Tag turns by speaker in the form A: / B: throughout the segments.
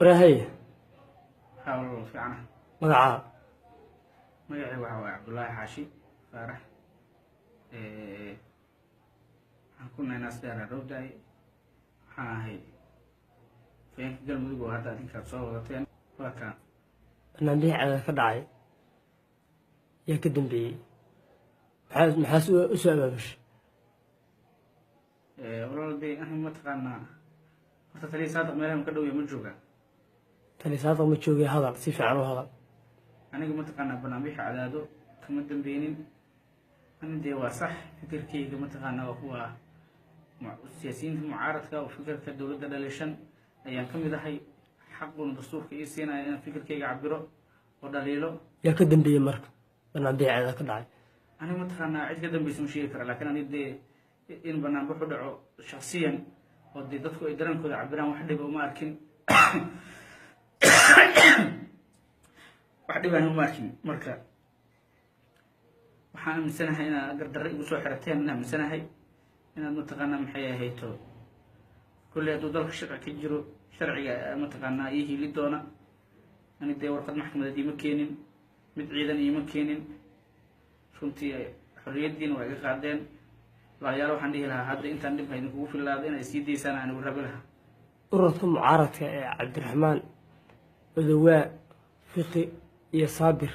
A: وراهي
B: حاول في عنه
A: مقعها
B: magacay waxa waa Cabdullaahi Xaashi Faarax waxaan ku nahay Nasdar Rowday waxaan ahay feenka galmudug oo hadda adinka soo wadateen waa ka
A: barnaamij cad ka dhacay yaa ka dambeeyay maxaa u soo abaabush
B: walaalday aniga ma taqaanaa horta taliya saadaq meelaha ka dhow yahay ma jooga
A: taliya saadaq ma joogay hadal si fiican u hadal
B: aniga ma taqaanaa barnaamij cadaado kama dambeeynin أنا دي واصح فكر كي كما تقانا هو سياسيين في معارضة وفكر كدولة دليشن أيام كم إذا هي حق الدستور كيسينا أنا فكر كي يعبره ودليله
A: يا كدم بي مرك أنا بدي على كل
B: أنا ما تقانا عد كدم بيسمو شيء كرا لكن أنا دي إن برنامج بدعو شخصيا ودي دتكو إدران كذا عبران واحد يبغى ماركين واحد يبغى ماركين مركا waxaan aaminsanahay inaad gardarro igu soo xirateen inaan aaminsanahay inaad mataqaanaa maxay ahayto kulley hadduu dalka sharci ka jiro sharciga mataqaanaa ii hili doona ani dee warqad maxkamadeed iima keenin mid ciidan iima keenin runtii xorriyaddiina waa iga qaadeen walaalayaal waxaan dhihi lahaa hadda intaan dhib idinkugu fillaado inay sii daysaan aan igu rabi lahaa
A: ururka mucaaradka ee cabdiraxmaan odowaa fiqi iyo saabir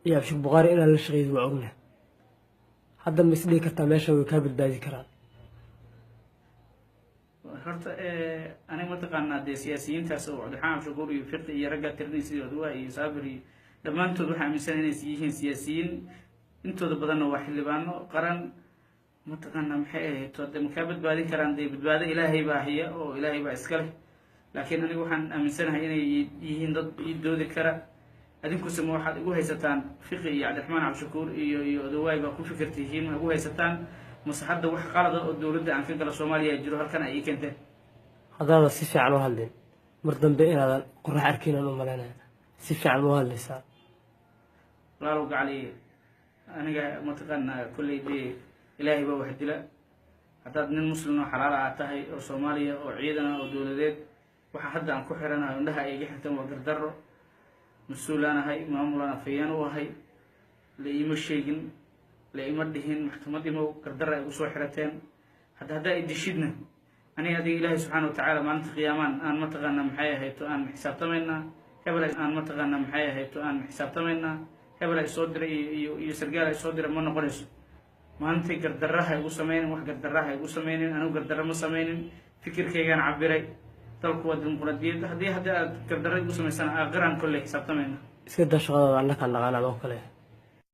A: يا شيخ بغاري أنا اللي شغيد وعقنا هذا مسلي كتا ماشى وكابل بادي كران
B: هرت أنا ما تقنا دي سياسيين تسوع دحام شكور يفرق يرجع ترنيسي ودواء صابري لما أنتوا دحام مثلا سياسيين أنتوا بدنا واحد اللي بانو قرن ما تقنا محيه تود مكابل بادي كران دي بدبادة إلهي باهية أو إلهي باسكله لكن أنا وحن مثلا هنا يهين ضد يدود كرا adinku sama waxaad igu haysataan fiqi iyo cabdiraxmaan cabdishakuur iyo odawaay baa ku fikirtihiin ma igu haysataan maslaxadda wax qalad ah oo dowladda aan ka gala Soomaaliya jiro halkan ay keenteen
A: hadaada si fiican u hadleen mar dambe inaadan qorax arkinan u maleynaa si fiican u hadlaysaa
B: laalo gacali aniga ma taqaanaa kulley dee ilaahay baa wax dila haddaad nin muslim oo xalaal ah tahay oo Soomaaliya oo ciidan ah oo dowladeed waxa hadda aan ku xiranahay indhaha ay iga xirtaan waa gardarro مسؤولنا هاي معاملنا فيان وهاي لإيم الشيء لإيم الدهين محكمة ما قدر يوصل حرتين هذا يدشدنا أنا هذه إله سبحانه وتعالى ما أنت قيامان أنا ما تغنى محيا هاي تو أنا حساب تمنا قبل أنا ما تغنى محيا هاي تو أنا حساب تمنا قبل يصدر يسرقال يصدر من نقرس ما أنت قدرها يوصل مين واحد قدرها يوصل مين أنا قدر مسامين فكر كي كان عبري تلقوا الديمقراطية هذه قدرت بسمي سنة غير عن كل حساب تمام.
A: إيش قد شغال عنك عن لغانا ذوق له.